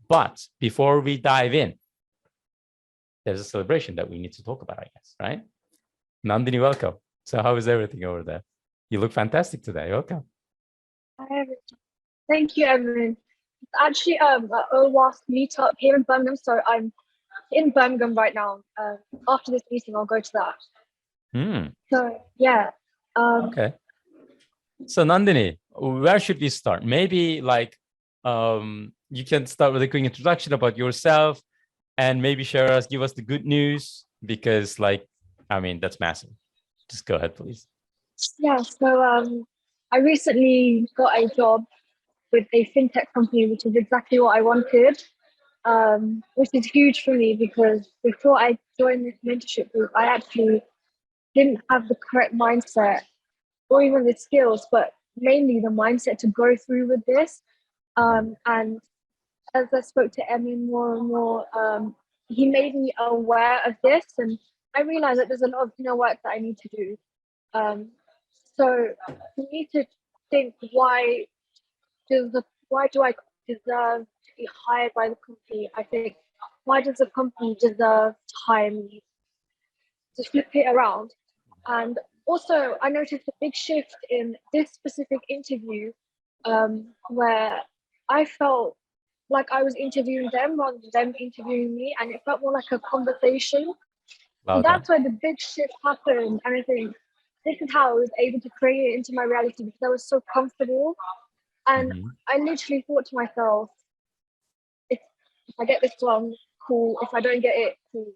But before we dive in, there's a celebration that we need to talk about, I guess, right? Nandini, welcome. So how is everything over there? You look fantastic today. Welcome. Hi, thank you, Evan. It's actually a OWASP meetup here in Birmingham, so I'm in Birmingham right now. After this meeting, I'll go to that. So yeah. Okay. So Nandini, where should we start? Maybe like you can start with a quick introduction about yourself and maybe give us the good news because that's massive. Just go ahead, please. Yeah, so I recently got a job with a fintech company, which is exactly what I wanted, which is huge for me because before I joined this mentorship group, I actually didn't have the correct mindset or even the skills, but mainly the mindset to go through with this. And as I spoke to Emin more and more, he made me aware of this, and I realized that there's a lot of inner work that I need to do. So for me to think, why do I deserve to be hired by the company? I think, why does the company deserve to hire me? To flip it around. And also, I noticed a big shift in this specific interview, where I felt like I was interviewing them rather than them interviewing me, and it felt more like a conversation. Wow, And that's where the big shift happened. And I think this is how I was able to create it into my reality because I was so comfortable. And I literally thought to myself, if I get this one, cool. If I don't get it, cool.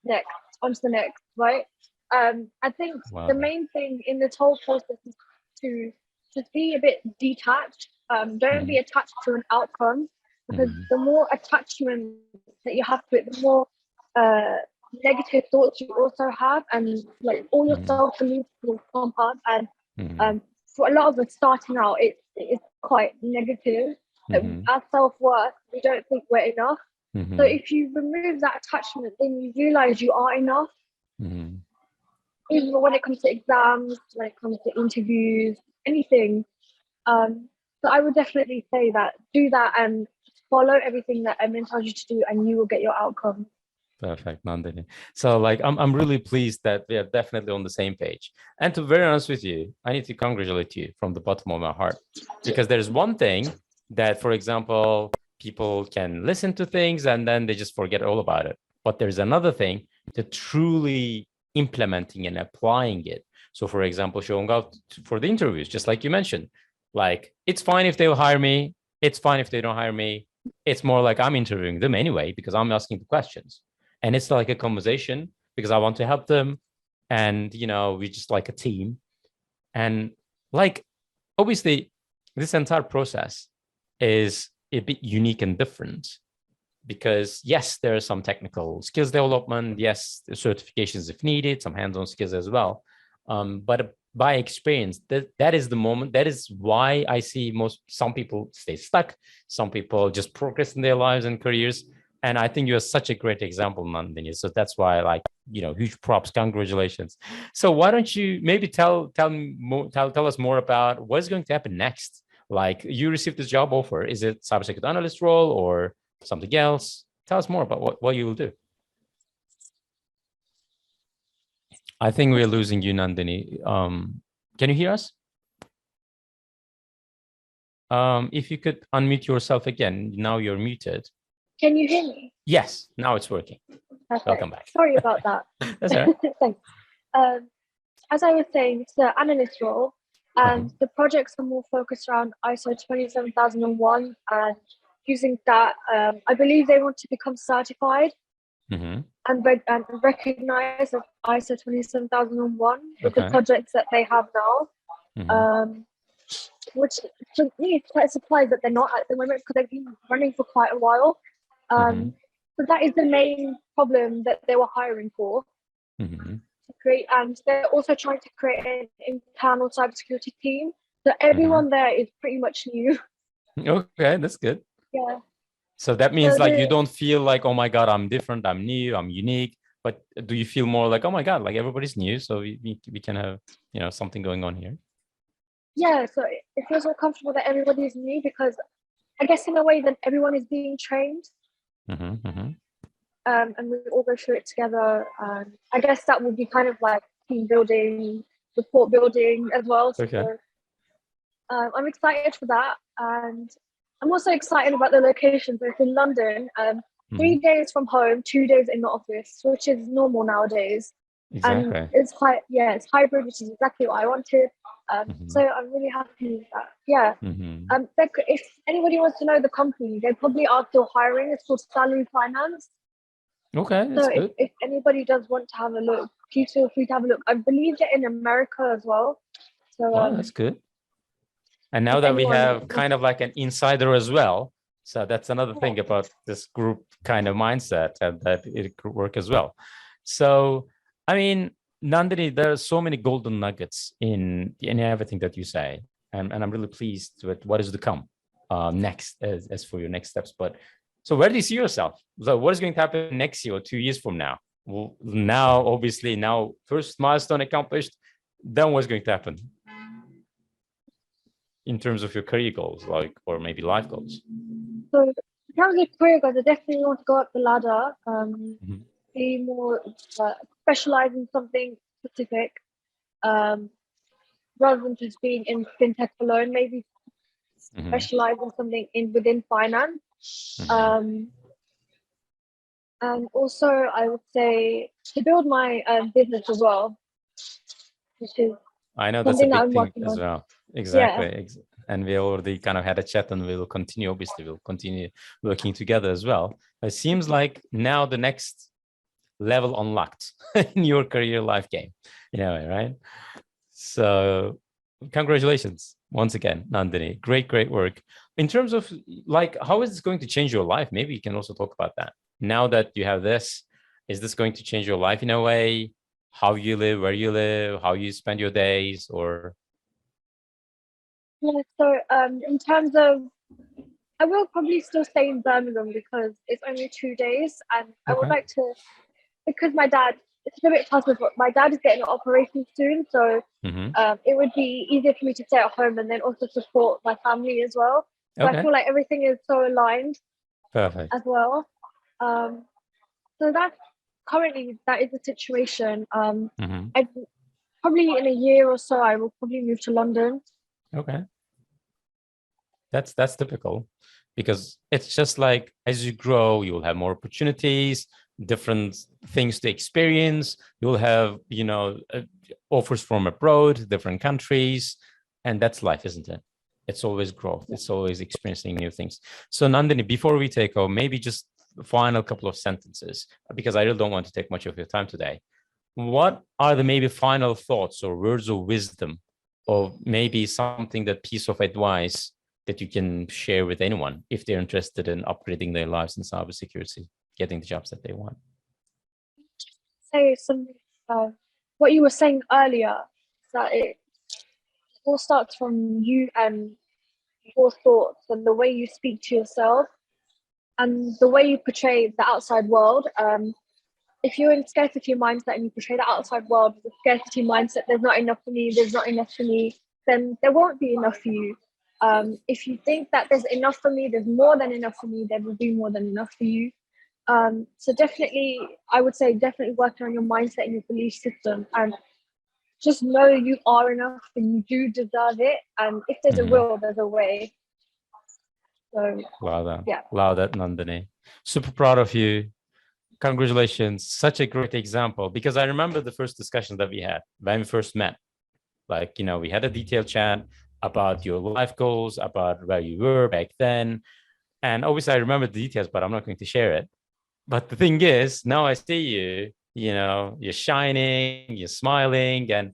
Next, on to the next, right? I think the main thing in this whole process is to just be a bit detached. Don't be attached to an outcome, because the more attachment that you have to it, the more negative thoughts you also have, and like all your self-beliefs will come up. And for a lot of us starting out, it's quite negative. Our self-worth, we don't think we're enough. So if you remove that attachment, then you realize you are enough. Even when it comes to exams, when it comes to interviews, anything. So I would definitely say that do that and follow everything that Emin tells you to do, and you will get your outcome. Perfect, Nandini. So I'm really pleased that we are definitely on the same page. And to be very honest with you, I need to congratulate you from the bottom of my heart, because there's one thing that, for example, people can listen to things and then they just forget all about it. But there's another thing to truly implementing and applying it. So for example, showing up for the interviews, just like you mentioned, like it's fine if they'll hire me. It's fine if they don't hire me. It's more like I'm interviewing them anyway, because I'm asking the questions. And it's like a conversation because I want to help them. And, we just like a team. And like, obviously, this entire process is a bit unique and different because, yes, there are some technical skills development. Yes, certifications if needed, some hands-on skills as well. But by experience, that is the moment. That is why I see some people stay stuck. Some people just progress in their lives and careers. And I think you're such a great example, Nandini. So that's why, huge props, congratulations. So why don't you maybe tell us more about what's going to happen next? Like, you received this job offer. Is it cybersecurity analyst role or something else? Tell us more about what you will do. I think we're losing you, Nandini. Can you hear us? If you could unmute yourself again. Now you're muted. Can you hear me? Yes, now it's working. Perfect. Welcome back. Sorry about that. That's all right. Thanks. As I was saying, it's the analyst role, and the projects are more focused around ISO 27001, and using that, I believe they want to become certified and recognize of ISO 27001 with the projects that they have now. Which to me is quite a surprise that they're not at the moment, because they've been running for quite a while. So that is the main problem that they were hiring for. To create, and they're also trying to create an internal cybersecurity team. So everyone there is pretty much new. Okay, that's good. Yeah. So that means you don't feel like, oh my God, I'm different, I'm new, I'm unique. But do you feel more like, oh my God, like everybody's new, so we can have something going on here? Yeah, so it feels more comfortable that everybody is new, because I guess in a way that everyone is being trained, and we all go through it together. I guess that would be kind of like team building, support building as well. Okay. So I'm excited for that, and I'm also excited about the location. So it's in London. 3 days from home, 2 days in the office, which is normal nowadays. Exactly. And it's it's hybrid, which is exactly what I wanted. So I'm really happy with that. Yeah. If anybody wants to know the company, they probably are still hiring. It's called Salary Finance. Okay, that's So good. if anybody does want to have a look, please feel free to have a look. I believe they're in America as well. So Wow, that's good. And now if that we anyone have kind of like an insider as well, so that's another thing about this group kind of mindset, and that it could work as well. So, I mean, Nandini, there are so many golden nuggets in everything that you say, and I'm really pleased with what is to come next as for your next steps. But so, where do you see yourself? So, what is going to happen next year or 2 years from now? Well, now, obviously, now first milestone accomplished. Then what's going to happen in terms of your career goals, like, or maybe life goals? So in terms of career goals, I definitely want to go up the ladder, be more specialize in something specific, rather than just being in fintech alone. Maybe specialize in something within finance. And also, I would say to build my business as well, which is I know that's a something that big I'm thing working as on. well. Yeah. Exactly. And we already kind of had a chat, and we'll continue. Obviously, we'll continue working together as well. It seems like now the next level unlocked in your career life game, in a way, right? So, congratulations once again, Nandini. Great work. In terms of like, how is this going to change your life? Maybe you can also talk about that. Now that you have this, is this going to change your life in a way? How you live, where you live, how you spend your days, or Yeah. So in terms of, I will probably still stay in Birmingham because it's only 2 days, and I would okay, like to, because my dad, it's a bit tough, but my dad is getting an operation soon, so it would be easier for me to stay at home and then also support my family as well. So I okay, feel like everything is so aligned perfect. as well. So that's currently that is the situation. I probably in a year or so I will probably move to London. Okay, that's typical, because it's just like as you grow, you will have more opportunities, different things to experience. You'll have offers from abroad, different countries, and that's life, isn't it? It's always growth. It's always experiencing new things. So Nandini, before we take over, maybe just final couple of sentences, because I really don't want to take much of your time today. What are the maybe final thoughts or words of wisdom, or maybe something, that piece of advice that you can share with anyone if they're interested in upgrading their lives in cybersecurity, getting the jobs that they want? Say something, what you were saying earlier, that it all starts from you and your thoughts and the way you speak to yourself and the way you portray the outside world. If you're in scarcity mindset and you portray the outside world with a scarcity mindset, there's not enough for me, there's not enough for me, then there won't be enough for you. If you think that there's enough for me, there's more than enough for me, there will be more than enough for you. So definitely, I would say definitely working on your mindset and your belief system, and just know you are enough and you do deserve it. And if there's a will, there's a way. So yeah. Love that, Nandini. Super proud of you. Congratulations. Such a great example, because I remember the first discussions that we had when we first met. Like, we had a detailed chat about your life goals, about where you were back then. And obviously I remember the details, but I'm not going to share it. But the thing is, now I see you, you're shining, you're smiling, and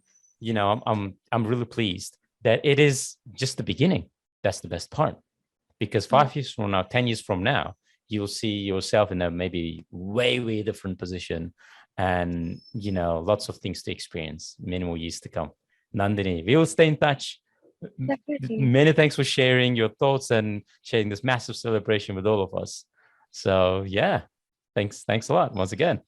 I'm really pleased that it is just the beginning. That's the best part. Because 5 years from now, 10 years from now, you'll see yourself in a maybe way different position, and lots of things to experience, many more years to come. Nandini, we will stay in touch. Definitely. Many thanks for sharing your thoughts and sharing this massive celebration with all of us. So yeah, thanks a lot once again.